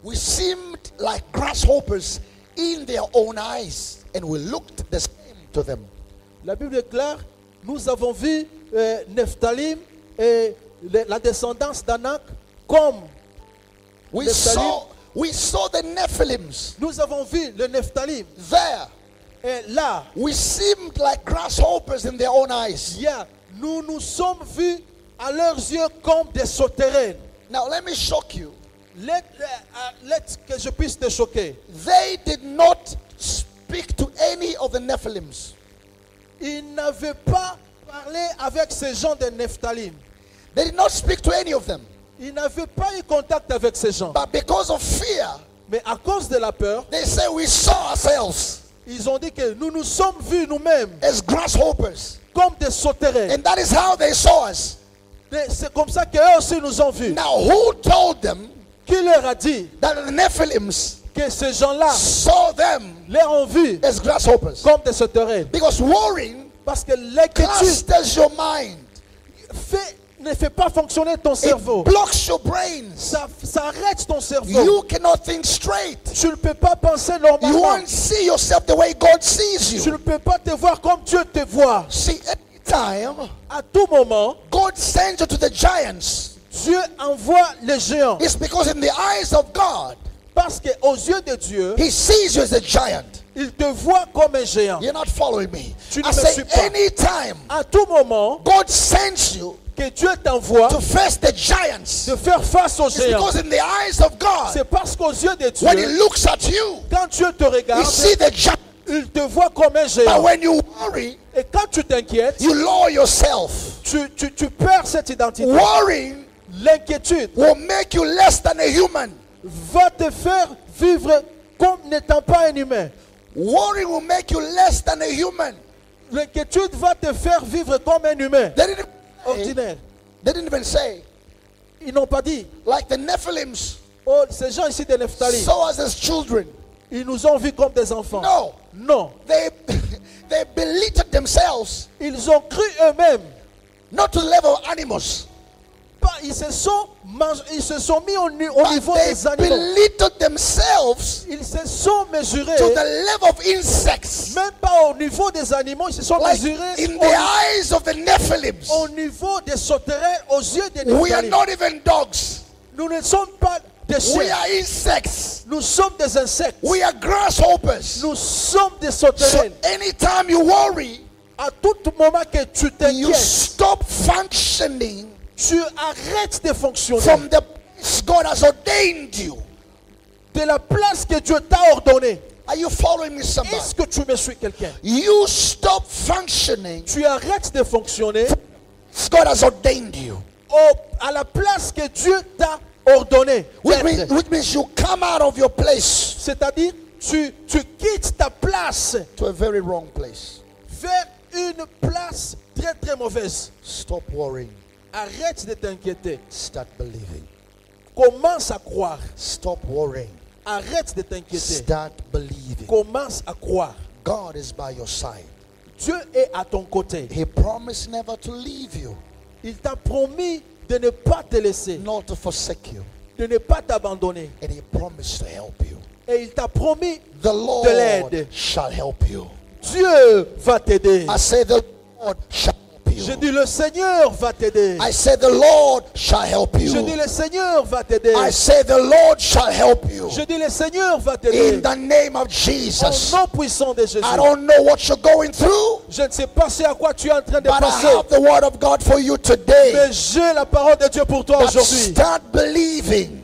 We seemed like grasshoppers in their own eyes, and we looked the same to them. La Bible déclare, nous avons vu Nephthalim et la descendance d'Anak comme We Nephthalim. saw the Nephilims Nous avons vu le Nephthalim. there. Et là, We seemed like grasshoppers in their own eyes. nous nous sommes vus à leurs yeux comme des sauterelles. Now let me shock you. Let que je puisse te choquer. They did not speak to any of the Nephilims. Ils n'avaient pas parlé avec ces gens de Nephthalim. They did not speak to any of them. Ils n'avaient pas eu contact avec ces gens. But because of fear, Mais à cause de la peur, they say we saw ourselves ils ont dit que nous nous sommes vus nous-mêmes as grasshoppers. comme des sauterelles. And that is how they saw us. C'est comme ça qu'eux aussi nous ont vus. Now, who told them Qui leur a dit that the Nephilims que ces gens-là saw them les ont vus as grasshoppers? comme des sauterelles? Because worrying Parce que l'inquiétude clusters your mind. ne fait pas fonctionner ton cerveau. It blocks your brains. Ça arrête ton cerveau. You cannot think straight. Tu ne peux pas penser You normalement. won't see yourself the way God sees Tu you. ne peux pas te voir comme Dieu te voit. See, anytime À tout moment, God sends you to the giants, Dieu envoie les géants. it's because in the eyes of God, Parce qu'aux yeux de Dieu, He sees you as a giant. il te voit comme un géant. You're not following me. Tu ne I me say, suis pas. anytime À tout moment, God sends you que Dieu t'envoie to face the giants, de faire face aux it's géants. because in the eyes of God, C'est parce qu'aux yeux de when He Dieu, looks at you, quand Dieu te He regarde, sees the giant. il te voit comme un But géant. when you worry, Et quand tu t'inquiètes, you lower yourself. tu perds cette identité. Worrying L'inquiétude will make you less than a human. va te faire vivre comme n'étant pas un humain. Worrying will make you less than a human. L'inquiétude va te faire vivre comme un humain ordinaire. They didn't even say, Ils n'ont pas dit, like the Nephilims oh, ces gens ici de Nephtali, saw us as children. ils nous ont vus comme des enfants. No, Non, they they belittled themselves, ils ont cru eux-mêmes. not to the level of animals, Ils se sont mis au niveau but they des animaux. belittled themselves Ils se sont mesurés, to the level of insects. même pas au niveau des animaux, ils se sont Like mesurés in the eyes of the Nephilims, au niveau des sauterelles, aux yeux des we are Nephtali. not even dogs. Nous ne sommes pas des We chiens, are insects. nous sommes des insectes, We are grasshoppers. nous sommes des So sauterelles. anytime you worry, À tout moment que tu you t'inquiètes, stop functioning tu arrêtes de fonctionner from the place God has ordained you. de la place que Dieu t'a ordonnée. Are you following me, somebody? Est-ce que tu me suis, quelqu'un? You stop functioning. Tu arrêtes de fonctionner God has ordained you. à la place que Dieu t'a ordonnée. Which means you come out of your place C'est-à-dire, tu quittes ta place to a very wrong place. vers une place très très mauvaise. Stop worrying. Arrête de t'inquiéter. Start believing. Commence à croire. Stop worrying. Arrête de t'inquiéter. Start believing. Commence à croire. God is by your side. Dieu est à ton côté. He promised never to leave you, Il t'a promis de ne pas te laisser, nor to forsake you. de ne pas t'abandonner. And He promised to help you. Et il t'a promis, The Lord l'aide. shall help you. Dieu va t'aider. I say the Lord shall help Je you. dis, le Seigneur va t'aider. I say the Lord shall help Je dis, you. le Seigneur va t'aider. I say the Lord shall help you. Je dis, le Seigneur va In t'aider. the name of Au Jesus. nom puissant de Jésus. I don't know what you're going through, Je ne sais pas ce à quoi tu es en train de but I passer. have the word of God for you today. Mais j'ai la parole de Dieu pour toi But aujourd'hui. start believing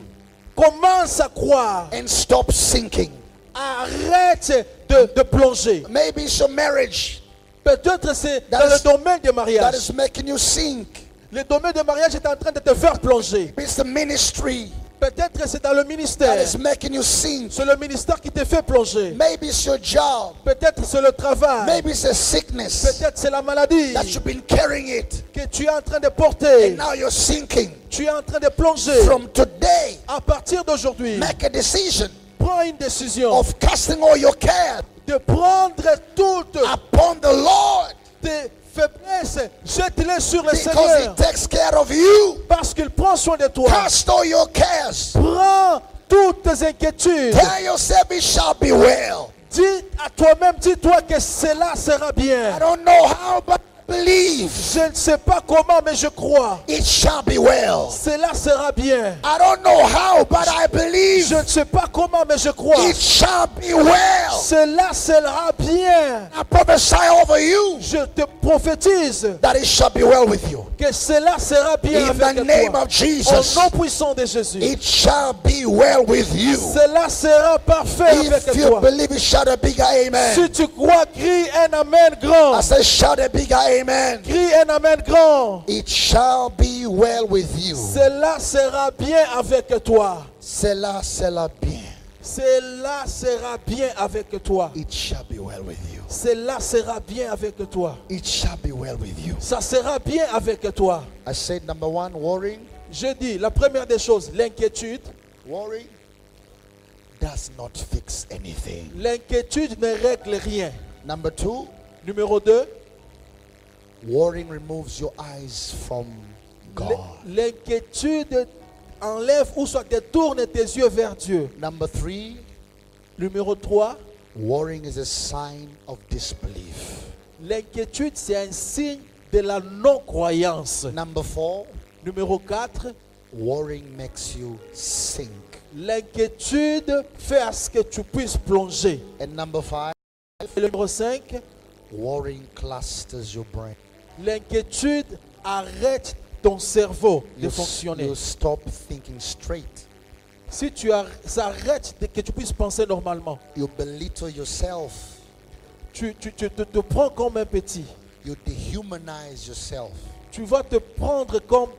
Commence à croire. and stop sinking. Arrête de plonger. Maybe it's your marriage Peut-être c'est That dans le is- domaine du that mariage. is making you sink. Le domaine du mariage est en train de te faire plonger. It's the ministry Peut-être c'est dans le that ministère. is making you sink. C'est le ministère qui te fait plonger. Maybe it's your job. Peut-être c'est le travail. Maybe it's a sickness Peut-être c'est la maladie that you've been carrying it, que tu es en train de porter. and now you're sinking. Tu es en train de plonger. From today, À partir d'aujourd'hui, make a decision prends une décision of casting all your care de prendre toutes upon the Lord, tes faiblesses, jette-les sur le because Seigneur. He takes care of you. Parce qu'il prend soin de toi. Cast all your cares. Prends toutes tes inquiétudes. Tell yourself it shall be well. Dis à toi-même, dis-toi que cela sera I bien. don't know how, but believe Je ne sais pas comment, mais je crois. it shall be well. Cela sera bien. I don't know how, but I believe Je ne sais pas comment, mais je crois. it shall be well. Cela sera bien. I prophesy over you Je te prophétise that it shall be well with you. que cela sera bien In the avec name toi. of Jesus, Au nom puissant de Jésus. it shall be well with you. Cela sera parfait If avec you toi. believe it, shout a bigger amen. Si tu crois, crie un amen grand. I said, shout a bigger amen. Crie un amen grand. It shall be well with you. Cela sera bien avec toi. Cela bien. Cela sera bien avec toi. It shall be well with you. Cela sera bien avec toi. It shall be well with you. Ça sera bien avec toi. I said number one, worrying. Je dis, la première des choses, l'inquiétude. Worrying does not fix anything. L'inquiétude ne règle rien. Number two, Numéro 2, worrying removes your eyes from God. l'inquiétude enlève ou soit détourne tes yeux vers Dieu. Number three, Numéro 3, worrying is a sign of disbelief. l'inquiétude c'est un signe de la non-croyance. Number four, Numéro 4, worrying makes you sink. l'inquiétude fait à ce que tu puisses plonger. And number five, Et le numéro 5, worrying clusters your brain. l'inquiétude arrête ton cerveau de You fonctionner. stop thinking straight. Si ça arrête que tu puisses penser normalement. You belittle yourself. Tu te prends comme un petit. You dehumanize yourself. Tu vas te prendre comme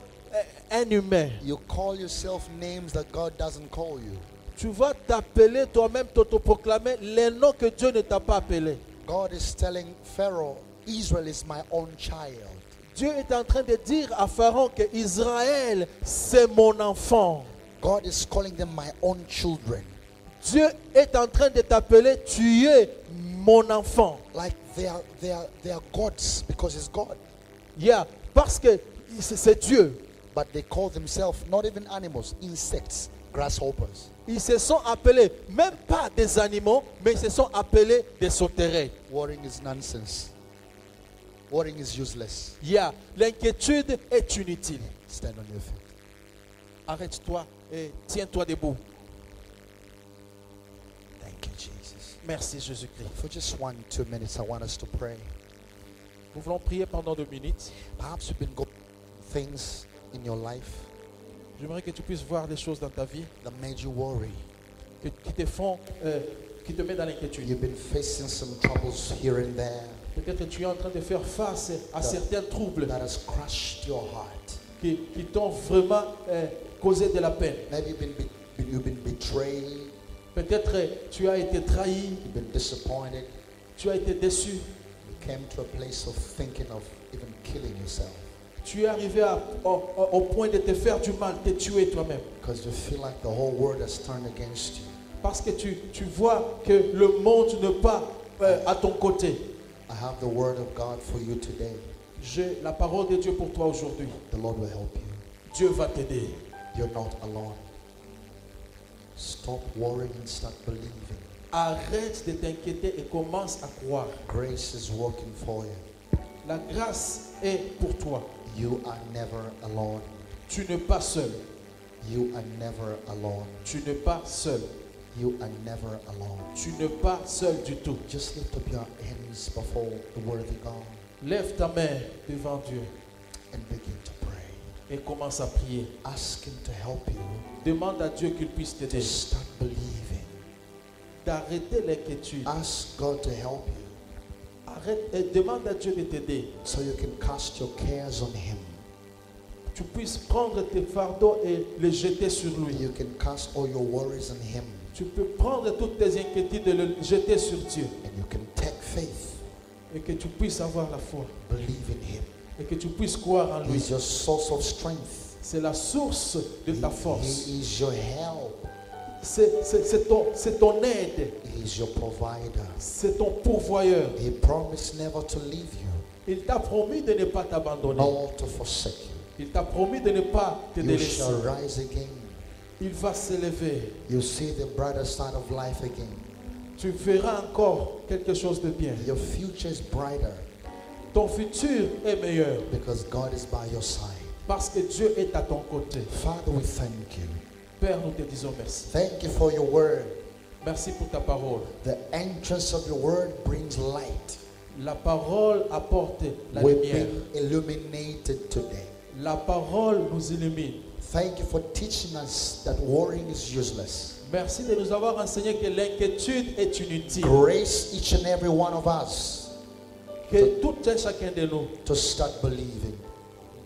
un humain. You call yourself names that God doesn't call you. Tu vas t'appeler toi-même, t'autoproclamer les noms que Dieu ne t'a pas appelés. God is telling Pharaoh, Israel is my own child. Dieu est en train de dire à Pharaon que Israël, c'est mon enfant. God is calling them my own children. Dieu est en train de t'appeler, tu es mon enfant. Like they are gods because it's God. Yeah, parce que c'est Dieu. But they call themselves not even animals, insects, grasshoppers. Ils se sont appelés, même pas des animaux, mais ils se sont appelés des sauterelles. Worrying is nonsense. Worrying is useless. Yeah, l'inquiétude est inutile. Stand on your feet. Arrête-toi et tiens-toi debout. Thank you, Jesus. Merci Jésus-Christ. For just 1-2 minutes, I want us to pray. Nous voulons prier pendant 2 minutes. Perhaps you've been going through things in your life J'aimerais que tu puisses voir des choses dans ta vie that made you worry. qui te font, qui te mettent dans l'inquiétude. You've been facing some troubles here and there Peut-être que tu es en train de faire face à certains troubles that has crushed your heart. qui t'ont vraiment causé de la peine. Maybe you've been betrayed, Peut-être tu as été trahi, you've been disappointed. tu as été déçu. You came to a place of thinking of even killing yourself Tu es arrivé au point de te faire du mal, te tuer toi-même. because you feel like the whole world has turned against you. Parce que tu vois que le monde n'est pas à ton côté. I have the word of God for you today. J'ai la parole de Dieu pour toi aujourd'hui. The Lord will help you. Dieu va t'aider. You're not alone. Stop worrying and start believing. Arrête de t'inquiéter et commence à croire. Grace is working for you. La grâce est pour toi. You are never alone. Tu n'es pas seul. You are never alone. Tu n'es pas seul. You are never alone. Tu n'es pas seul du tout. Just lift up your hands before the worthy God Lève ta main devant Dieu and begin to pray. et commence à prier. Ask Him to help you Demande à Dieu qu'il puisse to t'aider. start believing. D'arrêter l'inquiétude. Ask God to help you Arrête et demande à Dieu de t'aider. so you can cast your cares on Him. Tu puisses prendre tes fardeaux et les jeter sur lui. You can cast all your worries on Him Tu peux prendre toutes tes inquiétudes et les jeter sur Dieu. and you can take faith, Et que tu puisses avoir la foi. believe in Him. Et que tu puisses croire en lui. He's your source of strength. C'est la source de ta force. He is your help. C'est ton aide. He is your provider. C'est ton pourvoyeur. He promised never to leave you, Il t'a promis de ne pas t'abandonner. nor to forsake you. Il t'a promis de ne pas te You délaisser. shall rise again. Il va s'élever. You see the brighter side of life again. Tu verras encore quelque chose de bien. Your future is brighter Ton futur est meilleur because God is by your side. parce que Dieu est à ton côté. Father, we thank you. Père, nous te disons merci. Thank you for your word. Merci pour ta parole. The entrance of your word brings light. La parole apporte la We've lumière. been illuminated today. La parole nous illumine. Thank you for teaching us that worrying is useless. Merci de nous avoir enseigné que l'inquiétude est inutile. Grace each and every one of us Que tout un chacun de nous, to start believing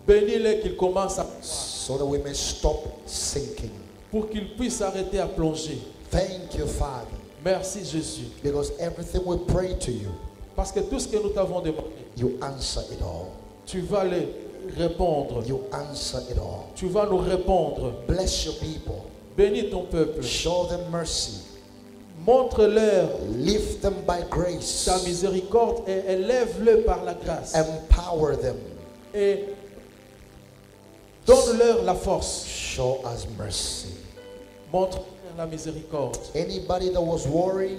bénis-les qu'ils commencent à so that we may stop sinking. pour qu'ils puissent arrêter à plonger. Thank you, Father, Merci Jésus. because everything we pray to you, Parce que tout ce que nous t'avons demandé, you answer it all. tu vas les répondre. You answer it all. Tu vas nous répondre. Bless your people. Bénis ton peuple. Show them mercy. Montre-leur Lift them by grace. ta miséricorde et élève-le par la grâce. Empower them. Et donne-leur la force. Show us mercy. Montre la miséricorde. Anybody that was worrying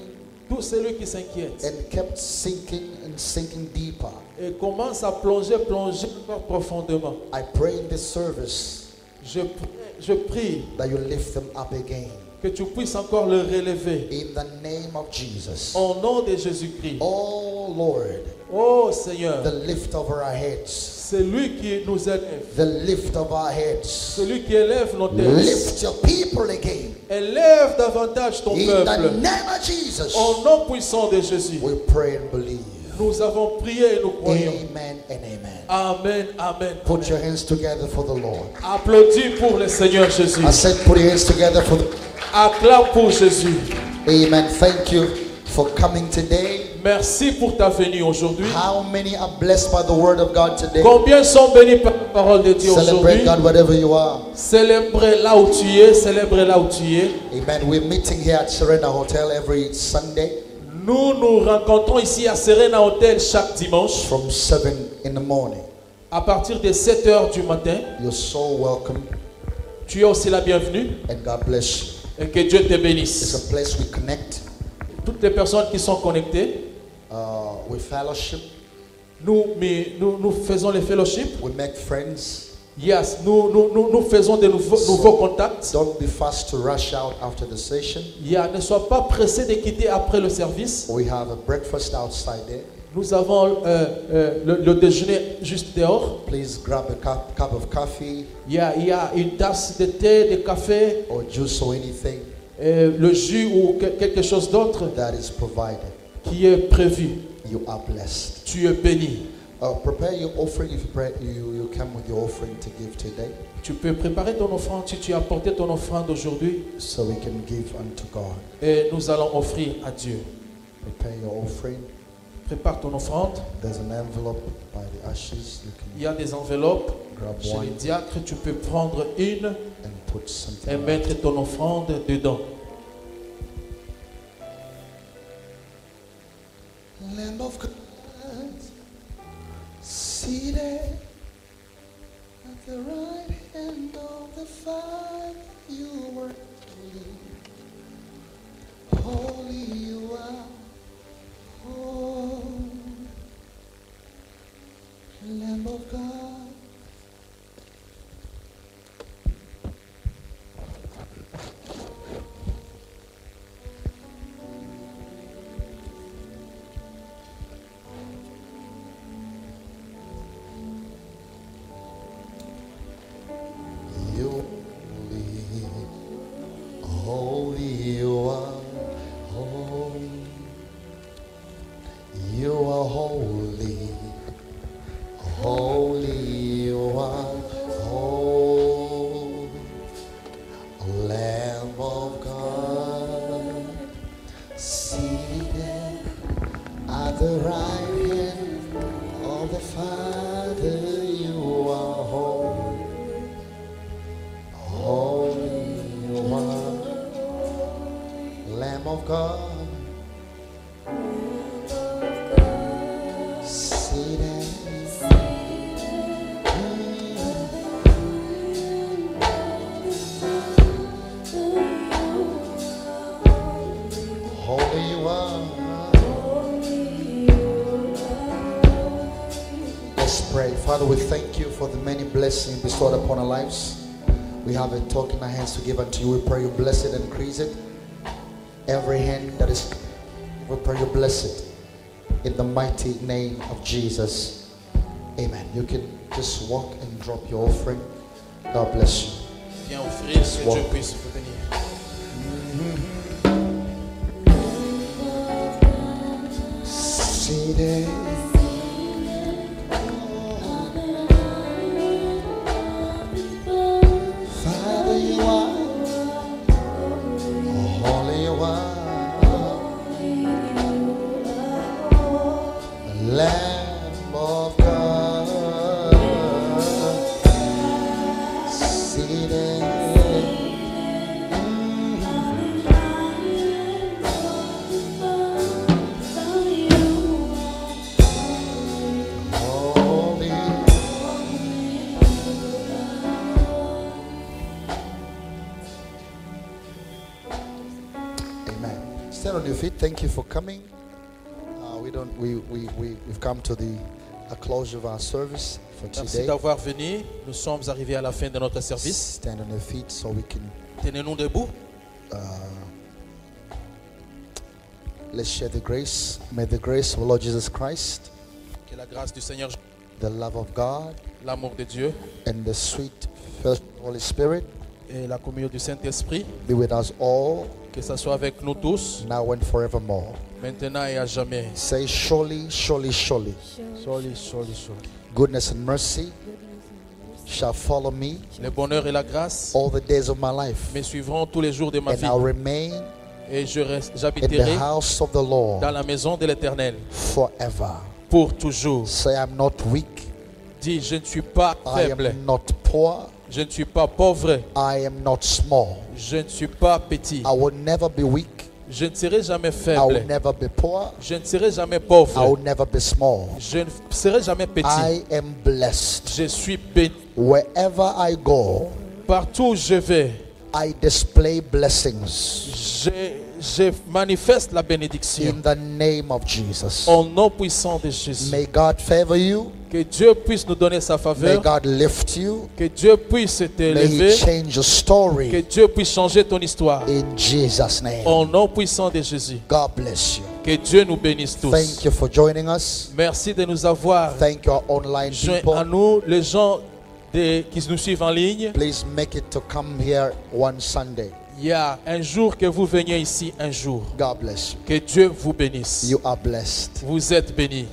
Tout celui qui s'inquiète and kept sinking deeper, et commence à plonger encore profondément. I pray in this service Je prie that you lift them up again. que tu puisses encore le relever. In the name of Jesus. Au nom de Jésus-Christ. Oh Lord, Oh Seigneur, the lift of our heads. c'est lui qui nous élève. The lift of our heads. Celui qui élève nos têtes. Lift your people again. Élève davantage ton In peuple. the name of Jesus. Au nom puissant de Jésus. We pray and believe. Nous avons prié et nous croyons. Amen and amen. Amen, amen. Put your hands together for the Lord. Applaudis pour le Seigneur Jésus. I said put your hands together for the... Acclame pour Jésus. Amen. Thank you for coming today. Merci pour ta venue aujourd'hui. How many are blessed by the word of God today? Combien sont bénis par la parole de Dieu Celebrate aujourd'hui? God wherever you are. Célèbre là où tu es, célèbre là où tu es. Amen. We're meeting here at Serena Hotel every Sunday Nous nous rencontrons ici à Serena Hotel chaque dimanche from 7 in the morning. à partir de 7 heures du matin. You're so welcome Tu es aussi la bienvenue and God bless you. et que Dieu te It's bénisse. a place we connect, Toutes les personnes qui sont connectées, we fellowship, nous faisons les fellowships. we make friends. Yes, nous faisons de nouveaux contacts. Don't be fast to rush out after the session. Yeah, ne sois pas pressé de quitter après le service. We have a breakfast outside there. Nous avons le déjeuner juste dehors. Please grab a cup of coffee Il y a une tasse de thé, de café, or juice or anything le jus ou quelque chose d'autre that is provided. qui est prévu. You are blessed. Tu es béni. Prepare your offering if you come with your offering to give today, Tu peux préparer ton offrande si tu as apporté ton offrande aujourd'hui so we can give unto God. et nous allons offrir à Dieu. Prepare your offering. Prépare ton offrande. There's an envelope by the ashes. You Il y a des enveloppes Grab chez one. les diacres. Tu peux prendre une can put something. et mettre ton offrande dedans. Lamb of God, seated at the right hand of the Father, you were holy. Holy you are. Oh, Lamb of God. You holy you are. Holy. You are holy, holy you are, holy, Lamb of God, seated at the right hand of the Father, you are holy, holy you are, Lamb of God. Holy you are. Let's pray. Father, we thank you for the many blessings bestowed upon our lives. We have a talk in our hands to give unto you. We pray you bless it and increase it. Every hand that is, we pray you bless it in the mighty name of Jesus. Amen. You can just walk and drop your offering. God bless you. Viens offrir, que Dieu puisse vous bénir. Seated. Father, you are holy, you are Lamb of God, seated. Holy. Amen. Stand on your feet. Thank you for coming. We've come to the closure of our service for Merci today. d'avoir venu. Nous sommes arrivés à la fin de notre service. Stand on your feet so we can Tenez-nous debout. let's share the grace. May the grace of our Lord Jesus Christ, Que la grâce du Seigneur, the love of God, l'amour de Dieu and the sweet fellowship of the Holy Spirit et la communion du Saint-Esprit, be with us all que ça soit avec nous tous, now and forevermore. maintenant et à jamais. Say surely, surely, surely, Surely, surely, surely. goodness and mercy shall follow me Le bonheur et la grâce all the days of my life, me suivront tous les jours de ma and vie. I'll remain Et in the j'habiterai house of the Lord dans la maison de l'Éternel forever. pour toujours. Say, I'm not weak, Dis, je ne suis pas I faible, am not poor, je ne suis pas pauvre, I am not small. je ne suis pas petit, I will never be weak, je ne serai jamais I will faible, never be poor, je ne serai jamais I pauvre, will never be small. je ne serai jamais petit. I am blessed. Je suis béni. Wherever I go, Partout où je vais, I display blessings je manifeste la bénédiction. in the name of Jesus. Au nom puissant de Jésus. May God favor you. Que Dieu puisse nous donner sa May faveur. God lift you. Que Dieu puisse May He t'élever. change your Que story Dieu puisse changer ton histoire. in Jesus' name. Au nom puissant de Jésus. God bless you. Que Dieu nous bénisse tous. Thank you for joining us. Merci de nous avoir Thank you, our online joints à people. nous, les gens qui nous suivent en ligne. Please make it to come here one Sunday. Il y a un jour que vous veniez ici, un jour. God bless you. Que Dieu vous bénisse. You are blessed. Vous êtes bénis.